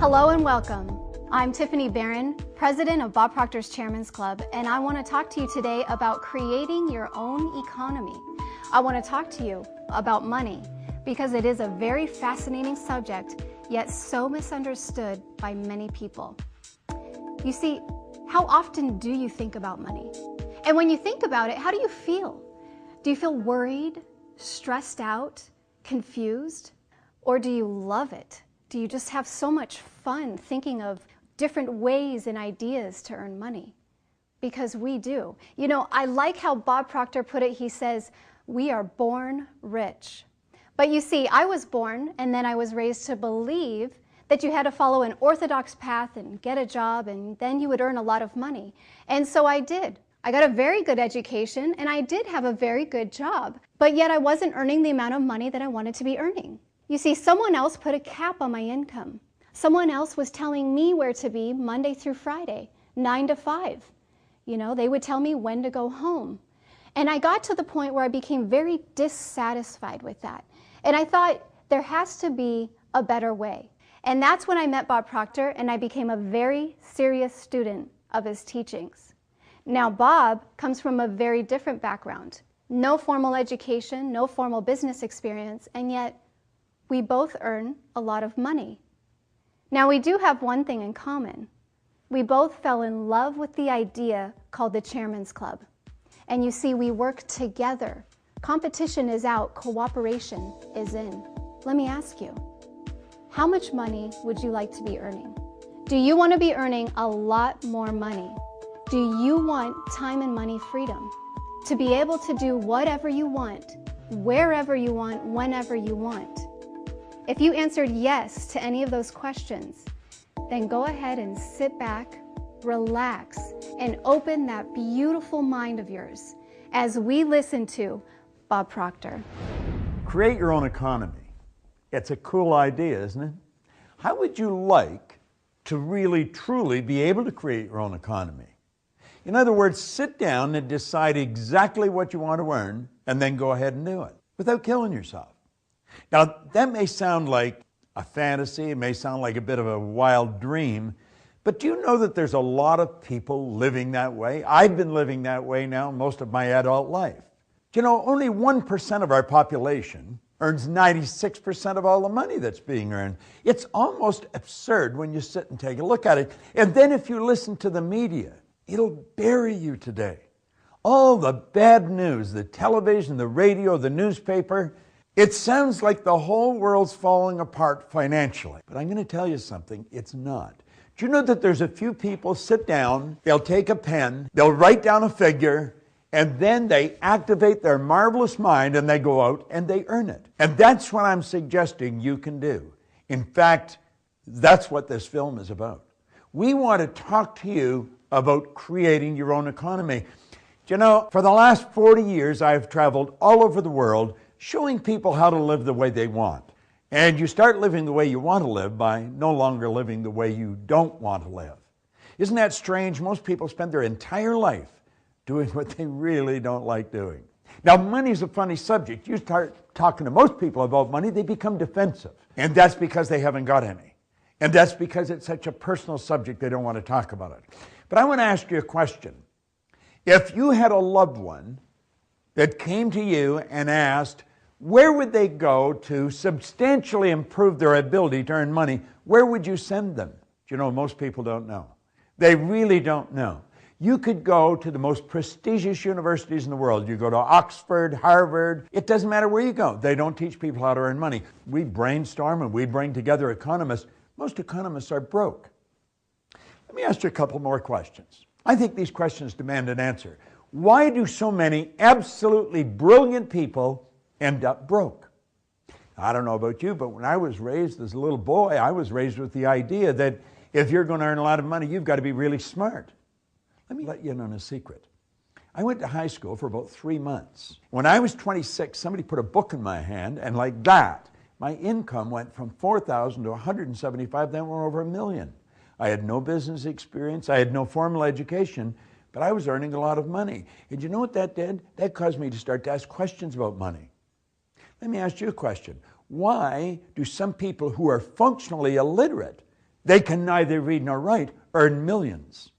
Hello and welcome. I'm Tiffany Barron, president of Bob Proctor's Chairman's Club, and I want to talk to you today about creating your own economy. I want to talk to you about money because it is a very fascinating subject, yet so misunderstood by many people. You see, how often do you think about money? And when you think about it, how do you feel? Do you feel worried, stressed out, confused? Or do you love it? Do you just have so much fun thinking of different ways and ideas to earn money? Because we do. You know, I like how Bob Proctor put it. He says, we are born rich. But you see, I was born and then I was raised to believe that you had to follow an orthodox path and get a job and then you would earn a lot of money. And so I did. I got a very good education and I did have a very good job, but yet I wasn't earning the amount of money that I wanted to be earning. You see, someone else put a cap on my income. Someone else was telling me where to be Monday through Friday, 9 to 5. You know, they would tell me when to go home. And I got to the point where I became very dissatisfied with that. And I thought there has to be a better way. And that's when I met Bob Proctor and I became a very serious student of his teachings. Now, Bob comes from a very different background. No formal education, no formal business experience, and yet we both earn a lot of money. Now, we do have one thing in common. We both fell in love with the idea called the Chairman's Club. And you see, we work together. Competition is out, cooperation is in. Let me ask you, how much money would you like to be earning? Do you want to be earning a lot more money? Do you want time and money freedom? To be able to do whatever you want, wherever you want, whenever you want? If you answered yes to any of those questions, then go ahead and sit back, relax, and open that beautiful mind of yours as we listen to Bob Proctor. Create your own economy. It's a cool idea, isn't it? How would you like to really, truly be able to create your own economy? In other words, sit down and decide exactly what you want to earn and then go ahead and do it without killing yourself. Now, that may sound like a fantasy, it may sound like a bit of a wild dream, but do you know that there's a lot of people living that way? I've been living that way now most of my adult life. Do you know, only 1% of our population earns 96% of all the money that's being earned. It's almost absurd when you sit and take a look at it. And then if you listen to the media, it'll bury you today. All the bad news, the television, the radio, the newspaper, it sounds like the whole world's falling apart financially. But I'm going to tell you something, it's not. Do you know that there's a few people sit down, they'll take a pen, they'll write down a figure, and then they activate their marvelous mind and they go out and they earn it. And that's what I'm suggesting you can do. In fact, that's what this film is about. We want to talk to you about creating your own economy. Do you know, for the last 40 years, I've traveled all over the world showing people how to live the way they want. And you start living the way you want to live by no longer living the way you don't want to live. Isn't that strange? Most people spend their entire life doing what they really don't like doing. Now, money's a funny subject. You start talking to most people about money, they become defensive. And that's because they haven't got any. And that's because it's such a personal subject, they don't want to talk about it. But I want to ask you a question. If you had a loved one that came to you and asked, where would they go to substantially improve their ability to earn money? Where would you send them? You know, most people don't know. They really don't know. You could go to the most prestigious universities in the world. You go to Oxford, Harvard. It doesn't matter where you go. They don't teach people how to earn money. We brainstorm and we bring together economists. Most economists are broke. Let me ask you a couple more questions. I think these questions demand an answer. Why do so many absolutely brilliant people end up broke? I don't know about you, but when I was raised as a little boy, I was raised with the idea that if you're going to earn a lot of money, you've got to be really smart. Let me let you in on a secret. I went to high school for about 3 months. When I was 26, somebody put a book in my hand, and like that, my income went from $4,000 to $175,000, then went over $1 million. I had no business experience, I had no formal education, but I was earning a lot of money. And you know what that did? That caused me to start to ask questions about money. Let me ask you a question. Why do some people who are functionally illiterate they can neither read nor write, earn millions.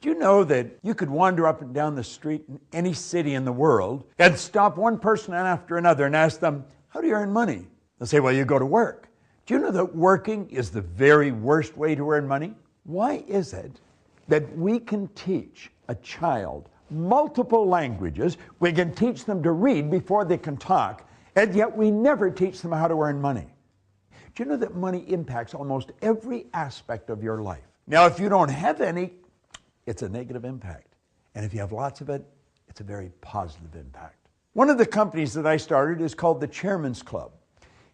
Do you know that you could wander up and down the street in any city in the world and stop one person after another and ask them, how do you earn money? They'll say, well, you go to work. Do you know that working is the very worst way to earn money? Why is it that we can teach a child multiple languages, we can teach them to read before they can talk, and yet we never teach them how to earn money? Do you know that money impacts almost every aspect of your life? Now, if you don't have any, it's a negative impact. And if you have lots of it, it's a very positive impact. One of the companies that I started is called the Chairman's Club.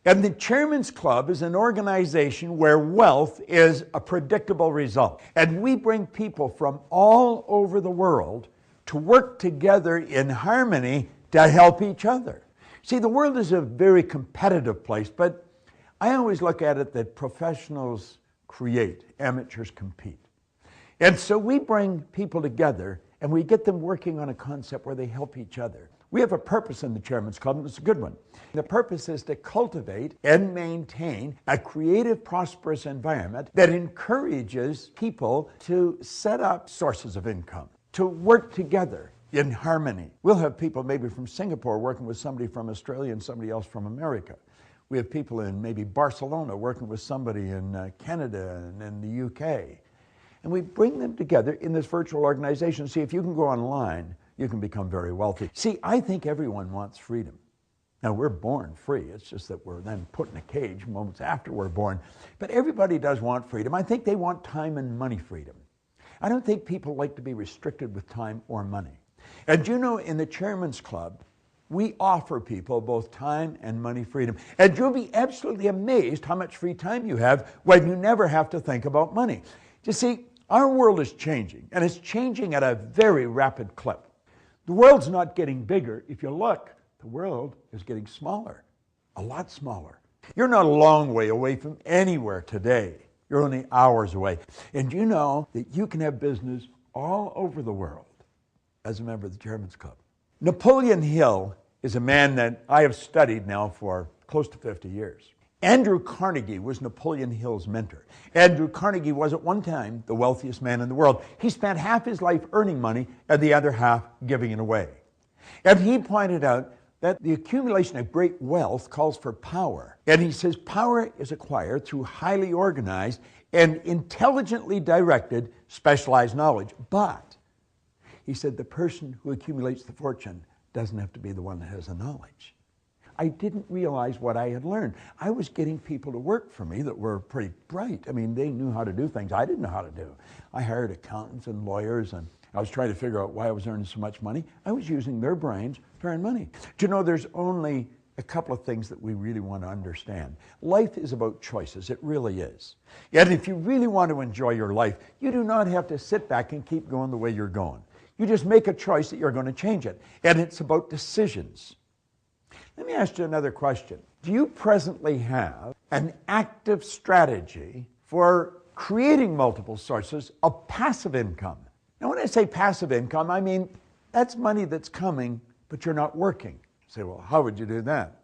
And the Chairman's Club is an organization where wealth is a predictable result. And we bring people from all over the world to work together in harmony to help each other. See, the world is a very competitive place, but I always look at it that professionals create, amateurs compete. And so we bring people together and we get them working on a concept where they help each other. We have a purpose in the Chairman's Club, and it's a good one. The purpose is to cultivate and maintain a creative, prosperous environment that encourages people to set up sources of income, to work together in harmony. We'll have people maybe from Singapore working with somebody from Australia and somebody else from America. We have people in maybe Barcelona working with somebody in Canada and in the UK. And we bring them together in this virtual organization. See, if you can go online, you can become very wealthy. See, I think everyone wants freedom. Now, we're born free. It's just that we're then put in a cage moments after we're born. But everybody does want freedom. I think they want time and money freedom. I don't think people like to be restricted with time or money. And you know, in the Chairman's Club, we offer people both time and money freedom. And you'll be absolutely amazed how much free time you have when you never have to think about money. You see, our world is changing, and it's changing at a very rapid clip. The world's not getting bigger. If you look, the world is getting smaller, a lot smaller. You're not a long way away from anywhere today. You're only hours away. And you know that you can have business all over the world as a member of the Chairman's Club. Napoleon Hill is a man that I have studied now for close to 50 years. Andrew Carnegie was Napoleon Hill's mentor. Andrew Carnegie was at one time the wealthiest man in the world. He spent half his life earning money and the other half giving it away. And he pointed out that the accumulation of great wealth calls for power. And he says power is acquired through highly organized and intelligently directed specialized knowledge. But he said the person who accumulates the fortune doesn't have to be the one that has the knowledge. I didn't realize what I had learned. I was getting people to work for me that were pretty bright. I mean, they knew how to do things I didn't know how to do. I hired accountants and lawyers, and I was trying to figure out why I was earning so much money. I was using their brains to earn money. Do you know, there's only a couple of things that we really want to understand. Life is about choices. It really is. Yet if you really want to enjoy your life, you do not have to sit back and keep going the way you're going. You just make a choice that you're going to change it. And it's about decisions. Let me ask you another question. Do you presently have an active strategy for creating multiple sources of passive income? Now, when I say passive income, I mean that's money that's coming, but you're not working. You say, well, how would you do that?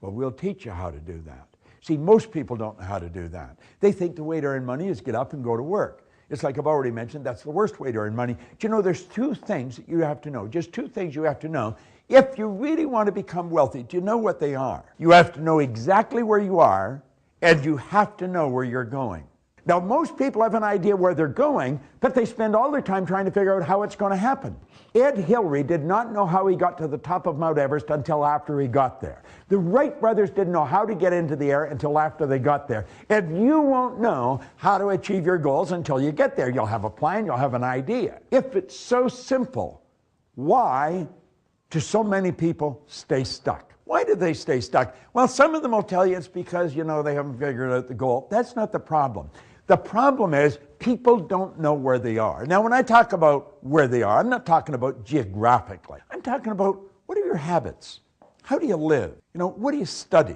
Well, we'll teach you how to do that. See, most people don't know how to do that. They think the way to earn money is get up and go to work. It's like I've already mentioned, that's the worst way to earn money. Do you know there's two things that you have to know, just two things you have to know. If you really want to become wealthy, do you know what they are? You have to know exactly where you are, and you have to know where you're going. Now, most people have an idea where they're going, but they spend all their time trying to figure out how it's going to happen. Ed Hillary did not know how he got to the top of Mount Everest until after he got there. The Wright brothers didn't know how to get into the air until after they got there. And you won't know how to achieve your goals until you get there. You'll have a plan, you'll have an idea. If it's so simple, why do so many people stay stuck? Why do they stay stuck? Well, some of them will tell you it's because, you know, they haven't figured out the goal. That's not the problem. The problem is people don't know where they are. Now, when I talk about where they are, I'm not talking about geographically. I'm talking about what are your habits? How do you live? You know, what do you study?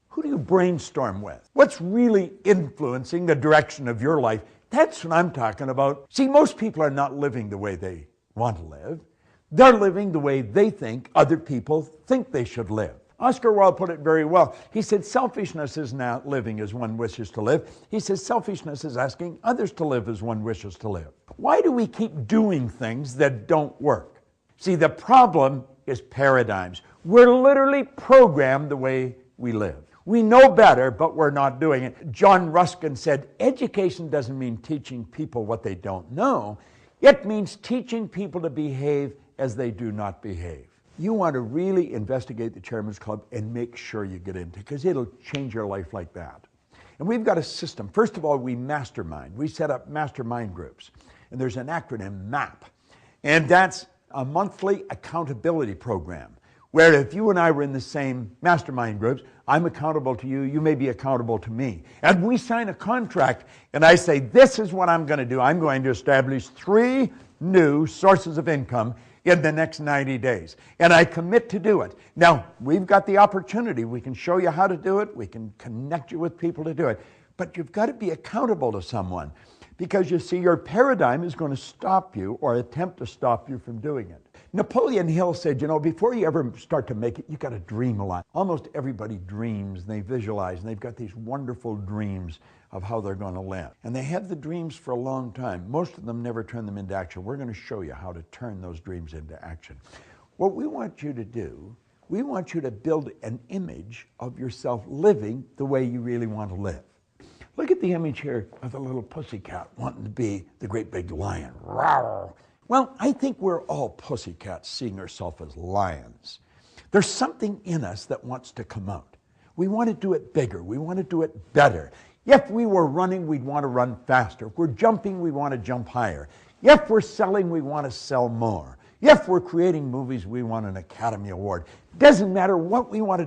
Who do you brainstorm with? What's really influencing the direction of your life? That's what I'm talking about. See, most people are not living the way they want to live. They're living the way they think other people think they should live. Oscar Wilde put it very well. He said, selfishness is not living as one wishes to live. He says, selfishness is asking others to live as one wishes to live. Why do we keep doing things that don't work? See, the problem is paradigms. We're literally programmed the way we live. We know better, but we're not doing it. John Ruskin said, education doesn't mean teaching people what they don't know. It means teaching people to behave as they do not behave. You want to really investigate the Chairman's Club and make sure you get into it, because it'll change your life like that. And we've got a system. First of all, we mastermind. We set up mastermind groups. And there's an acronym, MAP. And that's a monthly accountability program, where if you and I were in the same mastermind groups, I'm accountable to you, you may be accountable to me. And we sign a contract, and I say, this is what I'm going to do. I'm going to establish 3 new sources of income in the next 90 days. And I commit to do it. Now, we've got the opportunity. We can show you how to do it. We can connect you with people to do it. But you've got to be accountable to someone, because you see, your paradigm is going to stop you or attempt to stop you from doing it. Napoleon Hill said, you know, before you ever start to make it, you got to dream a lot. Almost everybody dreams, and they visualize, and they've got these wonderful dreams of how they're going to live. And they have the dreams for a long time. Most of them never turn them into action. We're going to show you how to turn those dreams into action. What we want you to do, we want you to build an image of yourself living the way you really want to live. Look at the image here of the little pussycat wanting to be the great big lion. Rawr. Well, I think we're all pussycats seeing ourselves as lions. There's something in us that wants to come out. We want to do it bigger. We want to do it better. If we were running, we'd want to run faster. If we're jumping, we want to jump higher. If we're selling, we want to sell more. If we're creating movies, we want an Academy Award. Doesn't matter what we want to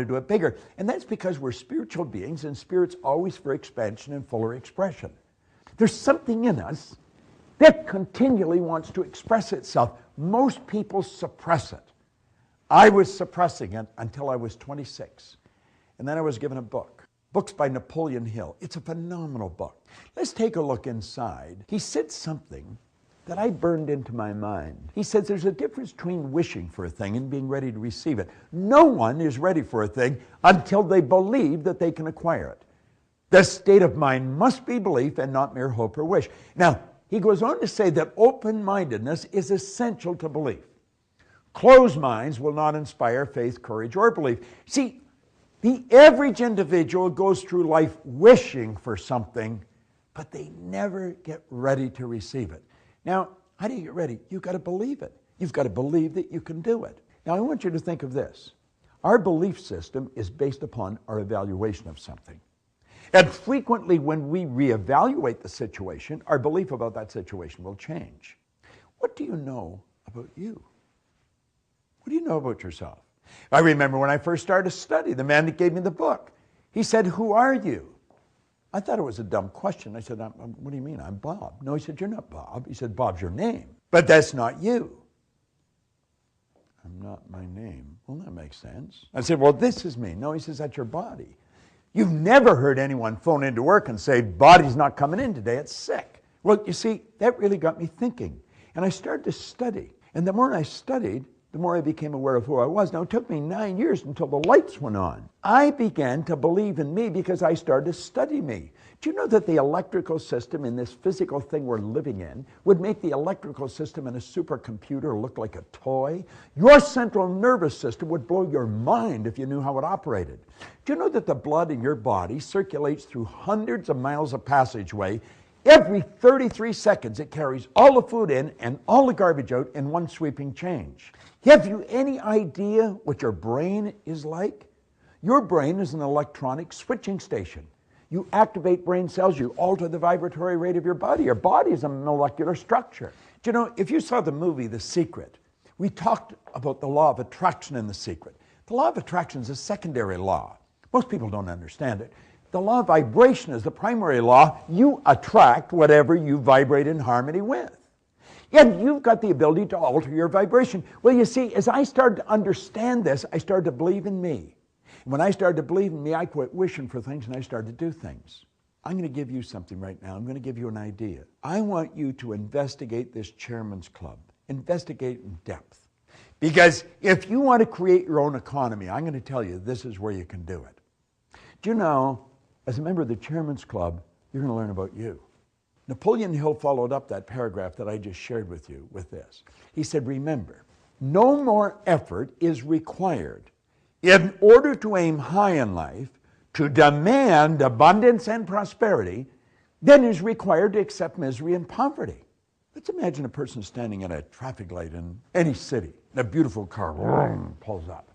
do it bigger. And that's because we're spiritual beings, and spirit's always for expansion and fuller expression. There's something in us that continually wants to express itself. Most people suppress it. I was suppressing it until I was 26. And then I was given a book. Books by Napoleon Hill. It's a phenomenal book. Let's take a look inside. He said something that I burned into my mind. He says there's a difference between wishing for a thing and being ready to receive it. No one is ready for a thing until they believe that they can acquire it. The state of mind must be belief and not mere hope or wish. Now, he goes on to say that open-mindedness is essential to belief. Closed minds will not inspire faith, courage, or belief. See, the average individual goes through life wishing for something, but they never get ready to receive it. Now, how do you get ready? You've got to believe it. You've got to believe that you can do it. Now, I want you to think of this. Our belief system is based upon our evaluation of something. And frequently when we reevaluate the situation, our belief about that situation will change. What do you know about you? What do you know about yourself? I remember when I first started to study, the man that gave me the book, he said, "Who are you?" I thought it was a dumb question. I said, "What do you mean? I'm Bob." "No," he said, "You're not Bob." He said, "Bob's your name, but that's not you." "I'm not my name." "Well, that makes sense." I said, "Well, this is me." "No," he says, "That's your body." You've never heard anyone phone into work and say, "Body's not coming in today, it's sick." Well, you see, that really got me thinking. And I started to study. And the more I studied, the more I became aware of who I was. Now, it took me 9 years until the lights went on. I began to believe in me because I started to study me. Do you know that the electrical system in this physical thing we're living in would make the electrical system in a supercomputer look like a toy? Your central nervous system would blow your mind if you knew how it operated. Do you know that the blood in your body circulates through hundreds of miles of passageway? Every 33 seconds, it carries all the food in and all the garbage out in one sweeping change. Have you any idea what your brain is like? Your brain is an electronic switching station. You activate brain cells, you alter the vibratory rate of your body. Your body is a molecular structure. Do you know, if you saw the movie The Secret, we talked about the law of attraction in The Secret. The law of attraction is a secondary law. Most people don't understand it. The law of vibration is the primary law. You attract whatever you vibrate in harmony with. And you've got the ability to alter your vibration. Well, you see, as I started to understand this, I started to believe in me. And when I started to believe in me, I quit wishing for things and I started to do things. I'm going to give you something right now. I'm going to give you an idea. I want you to investigate this Chairman's Club. Investigate in depth. Because if you want to create your own economy, I'm going to tell you this is where you can do it. Do you know, as a member of the Chairman's Club, you're going to learn about you. Napoleon Hill followed up that paragraph that I just shared with you with this. He said, remember, no more effort is required in order to aim high in life, to demand abundance and prosperity, than is required to accept misery and poverty. Let's imagine a person standing at a traffic light in any city, and a beautiful car pulls up.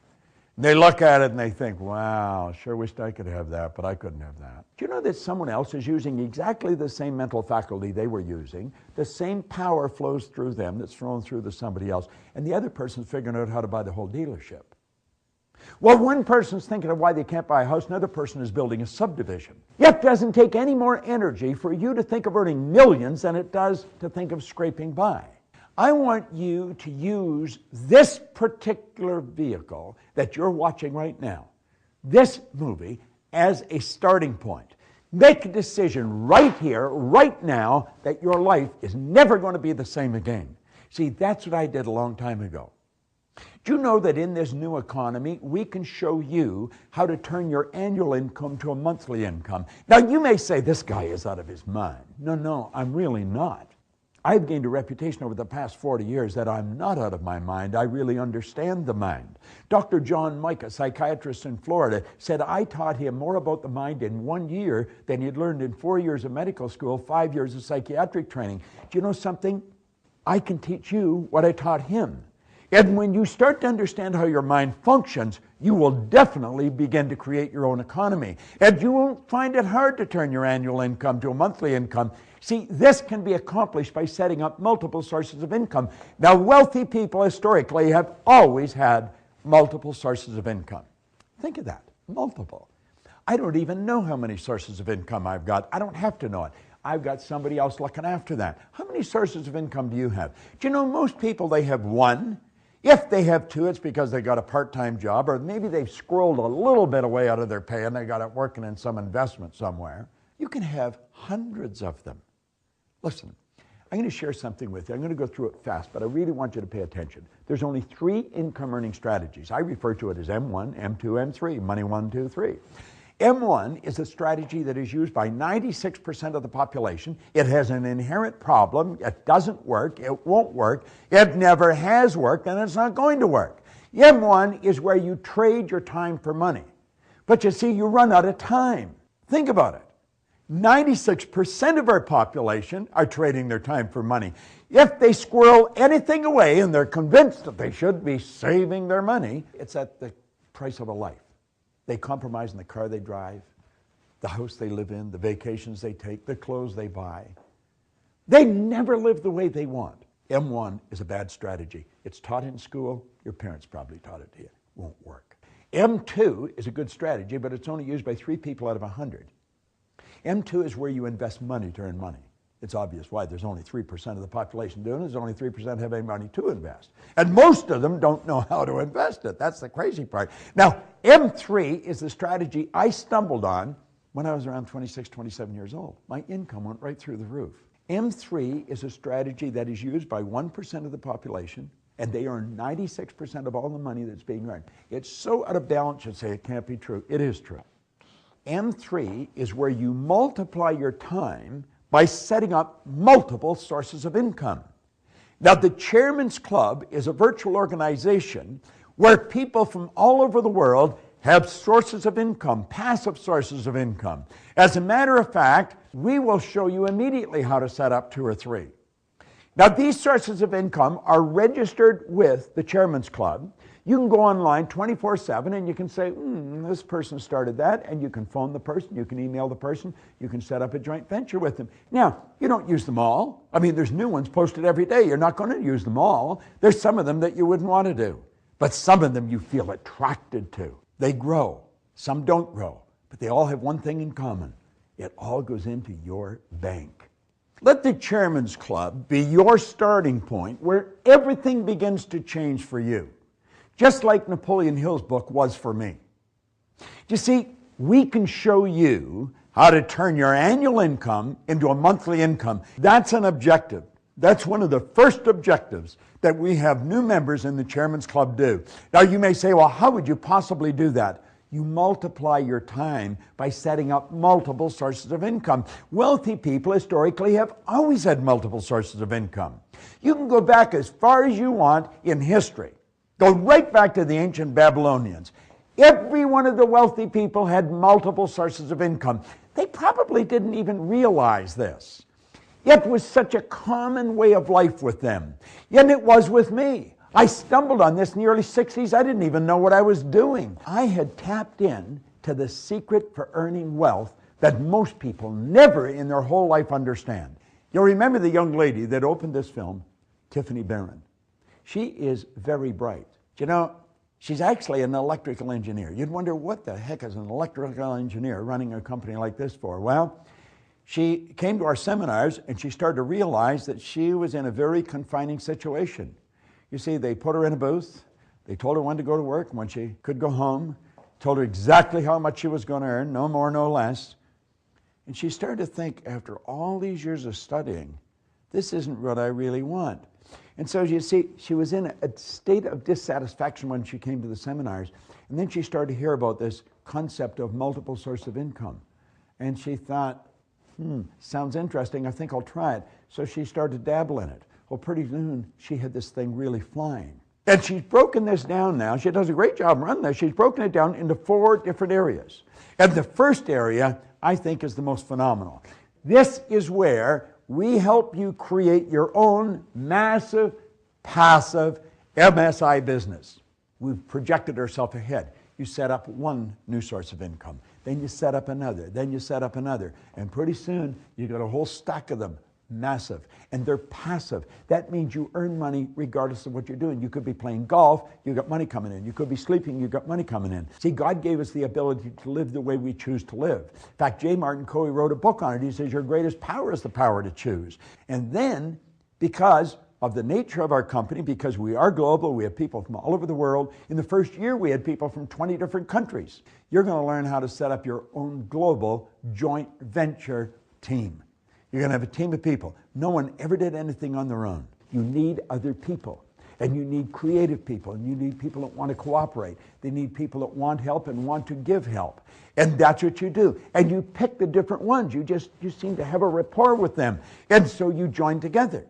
And they look at it and they think, wow, sure wished I could have that, but I couldn't have that. Do you know that someone else is using exactly the same mental faculty they were using? The same power flows through them that's thrown through to somebody else, and the other person's figuring out how to buy the whole dealership. Well, one person's thinking of why they can't buy a house, another person is building a subdivision. It doesn't take any more energy for you to think of earning millions than it does to think of scraping by. I want you to use this particular vehicle that you're watching right now, this movie, as a starting point. Make a decision right here, right now, that your life is never going to be the same again. See, that's what I did a long time ago. Do you know that in this new economy, we can show you how to turn your annual income to a monthly income? Now, you may say, this guy is out of his mind. No, I'm really not. I've gained a reputation over the past 40 years that I'm not out of my mind. I really understand the mind. Dr. John Mike, a psychiatrist in Florida, said I taught him more about the mind in 1 year than he'd learned in 4 years of medical school, 5 years of psychiatric training. Do you know something? I can teach you what I taught him. And when you start to understand how your mind functions, you will definitely begin to create your own economy. And you won't find it hard to turn your annual income to a monthly income. See, this can be accomplished by setting up multiple sources of income. Now, wealthy people historically have always had multiple sources of income. Think of that, multiple. I don't even know how many sources of income I've got. I don't have to know it. I've got somebody else looking after that. How many sources of income do you have? Do you know most people, they have one? If they have two, it's because they got a part-time job, or maybe they've squirreled a little bit away out of their pay and they got it working in some investment somewhere. You can have hundreds of them. Listen, I'm going to share something with you. I'm going to go through it fast, but I really want you to pay attention. There's only 3 income earning strategies. I refer to it as M1, M2, M3, money 1, 2, 3. M1 is a strategy that is used by 96% of the population. It has an inherent problem. It doesn't work. It won't work. It never has worked, and it's not going to work. M1 is where you trade your time for money. But you see, you run out of time. Think about it. 96% of our population are trading their time for money. If they squirrel anything away and they're convinced that they should be saving their money, it's at the price of a life. They compromise in the car they drive, the house they live in, the vacations they take, the clothes they buy. They never live the way they want. M1 is a bad strategy. It's taught in school. Your parents probably taught it to you. It won't work. M2 is a good strategy, but it's only used by 3 people out of 100. M2 is where you invest money to earn money. It's obvious why. There's only 3% of the population doing it. There's only 3% have any money to invest. And most of them don't know how to invest it. That's the crazy part. Now, M3 is the strategy I stumbled on when I was around 26, 27 years old. My income went right through the roof. M3 is a strategy that is used by 1% of the population, and they earn 96% of all the money that's being earned. It's so out of balance you'd say it can't be true. It is true. M3 is where you multiply your time by setting up multiple sources of income. Now, the Chairman's Club is a virtual organization where people from all over the world have sources of income, passive sources of income. As a matter of fact, we will show you immediately how to set up 2 or 3. Now, these sources of income are registered with the Chairman's Club. You can go online 24/7 and you can say, this person started that, and you can phone the person, you can email the person, you can set up a joint venture with them. Now, you don't use them all. I mean, there's new ones posted every day. You're not going to use them all. There's some of them that you wouldn't want to do, but some of them you feel attracted to. They grow. Some don't grow, but they all have one thing in common. It all goes into your bank. Let the Chairman's Club be your starting point where everything begins to change for you. Just like Napoleon Hill's book was for me. You see, we can show you how to turn your annual income into a monthly income. That's an objective. That's one of the first objectives that we have new members in the Chairman's Club do. Now you may say, well, how would you possibly do that? You multiply your time by setting up multiple sources of income. Wealthy people historically have always had multiple sources of income. You can go back as far as you want in history. Go right back to the ancient Babylonians. Every one of the wealthy people had multiple sources of income. They probably didn't even realize this. It was such a common way of life with them. And it was with me. I stumbled on this in the early 60s. I didn't even know what I was doing. I had tapped in to the secret for earning wealth that most people never in their whole life understand. You'll remember the young lady that opened this film, Tiffany Barron. She is very bright. You know, she's actually an electrical engineer. You'd wonder, what the heck is an electrical engineer running a company like this for? Well, she came to our seminars and she started to realize that she was in a very confining situation. You see, they put her in a booth, they told her when to go to work, when she could go home, told her exactly how much she was going to earn, no more, no less. And she started to think, after all these years of studying, this isn't what I really want. And so you see, she was in a state of dissatisfaction when she came to the seminars. And then she started to hear about this concept of multiple sources of income. And she thought, sounds interesting, I think I'll try it. So she started to dabble in it. Well, pretty soon, she had this thing really flying. And she's broken this down now. She does a great job running this. She's broken it down into 4 different areas. And the first area, I think, is the most phenomenal. This is where we help you create your own massive, passive MSI business. We've projected ourselves ahead. You set up one new source of income. Then you set up another. Then you set up another. And pretty soon, you got a whole stack of them. Massive. And they're passive. That means you earn money regardless of what you're doing. You could be playing golf, you got money coming in. You could be sleeping, you got money coming in. See, God gave us the ability to live the way we choose to live. In fact, J. Martin Coe wrote a book on it. He says, your greatest power is the power to choose. And then, because of the nature of our company, because we are global, we have people from all over the world. In the first year, we had people from 20 different countries. You're going to learn how to set up your own global joint venture team. You're going to have a team of people. No one ever did anything on their own. You need other people. And you need creative people. And you need people that want to cooperate. They need people that want help and want to give help. And that's what you do. And you pick the different ones. You seem to have a rapport with them. And so you join together.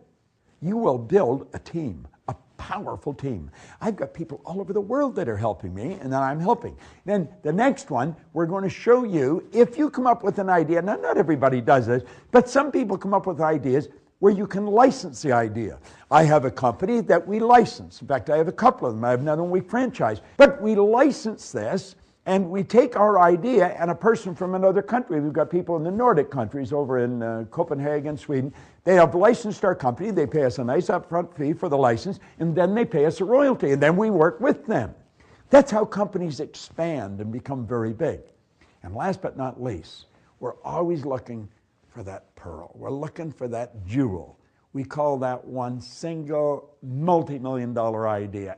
You will build a team, a powerful team. I've got people all over the world that are helping me and that I'm helping. Then the next one, we're going to show you, if you come up with an idea, now not everybody does this, but some people come up with ideas where you can license the idea. I have a company that we license. In fact, I have a couple of them. I have another one we franchise. But we license this, and we take our idea, and a person from another country, we've got people in the Nordic countries over in Copenhagen, Sweden, they have licensed our company, they pay us a nice upfront fee for the license, and then they pay us a royalty, and then we work with them. That's how companies expand and become very big. And last but not least, we're always looking for that pearl. We're looking for that jewel. We call that one single multi-million-dollar idea.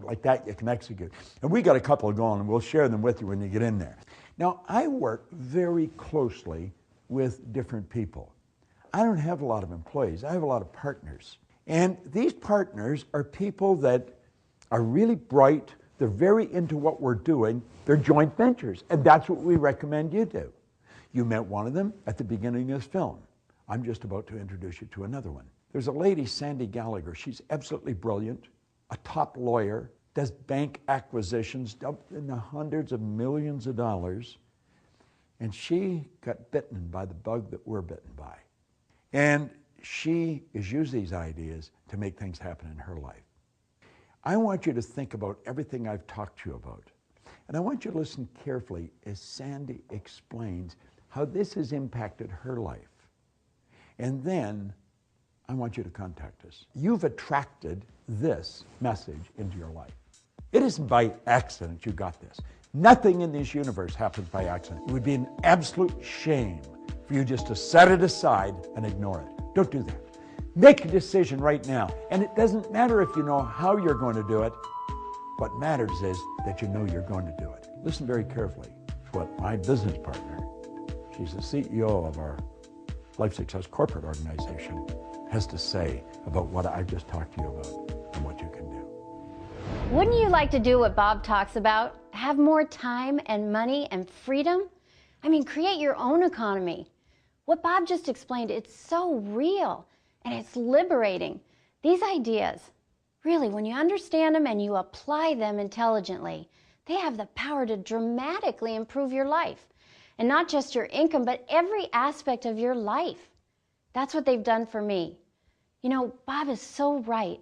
Like that, you can execute. And we got a couple going, and we'll share them with you when you get in there. Now, I work very closely with different people. I don't have a lot of employees. I have a lot of partners. And these partners are people that are really bright. They're very into what we're doing. They're joint ventures, and that's what we recommend you do. You met one of them at the beginning of this film. I'm just about to introduce you to another one. There's a lady, Sandy Gallagher. She's absolutely brilliant, a top lawyer, does bank acquisitions in the hundreds of millions of dollars, and she got bitten by the bug that we're bitten by. And she has used these ideas to make things happen in her life. I want you to think about everything I've talked to you about. And I want you to listen carefully as Sandy explains how this has impacted her life. And then I want you to contact us. You've attracted this message into your life. It isn't by accident you got this. Nothing in this universe happens by accident. It would be an absolute shame for you just to set it aside and ignore it. Don't do that. Make a decision right now. And it doesn't matter if you know how you're going to do it. What matters is that you know you're going to do it. Listen very carefully to what my business partner, she's the CEO of our Life Success Corporate Organization, has to say about what I've just talked to you about and what you can do. Wouldn't you like to do what Bob talks about? Have more time and money and freedom? I mean, create your own economy. What Bob just explained, it's so real and it's liberating. These ideas, really, when you understand them and you apply them intelligently, they have the power to dramatically improve your life. And not just your income, but every aspect of your life. That's what they've done for me. You know, Bob is so right.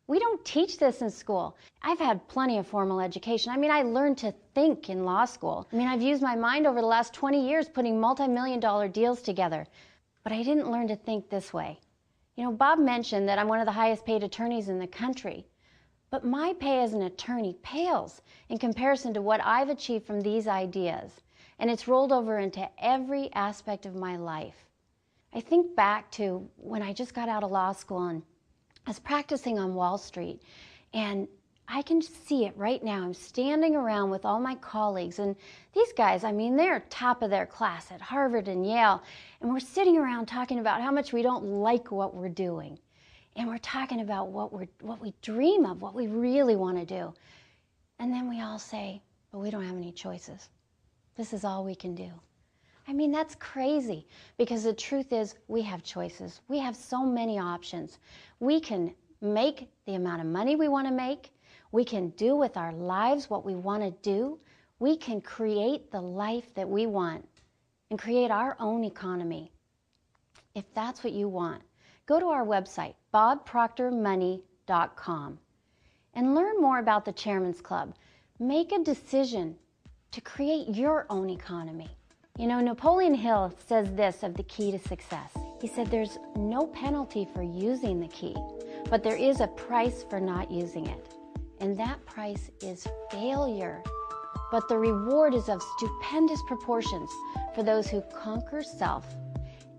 We don't teach this in school. I've had plenty of formal education. I mean, I learned to think in law school. I mean, I've used my mind over the last 20 years putting multi-million-dollar deals together. But I didn't learn to think this way. You know, Bob mentioned that I'm one of the highest paid attorneys in the country. But my pay as an attorney pales in comparison to what I've achieved from these ideas. And it's rolled over into every aspect of my life. I think back to when I just got out of law school and I was practicing on Wall Street, and I can see it right now. I'm standing around with all my colleagues, and these guys, I mean, they're top of their class at Harvard and Yale, and we're sitting around talking about how much we don't like what we're doing. And we're talking about what we dream of, what we really want to do. And then we all say, but we don't have any choices. This is all we can do. I mean, that's crazy, because the truth is we have choices. We have so many options. We can make the amount of money we want to make. We can do with our lives what we want to do. We can create the life that we want and create our own economy. If that's what you want, go to our website, bobproctormoney.com, and learn more about the Chairman's Club. Make a decision to create your own economy. You know, Napoleon Hill says this of the key to success. He said there's no penalty for using the key, but there is a price for not using it. And that price is failure. But the reward is of stupendous proportions for those who conquer self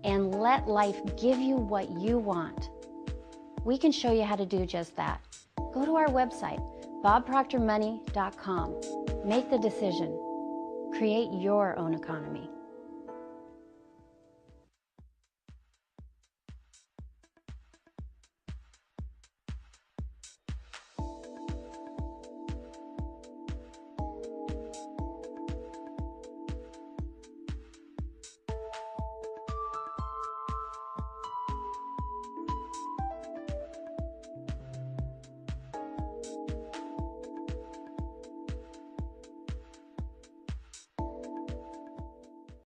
and let life give you what you want. We can show you how to do just that. Go to our website, bobproctormoney.com. Make the decision. Create your own economy.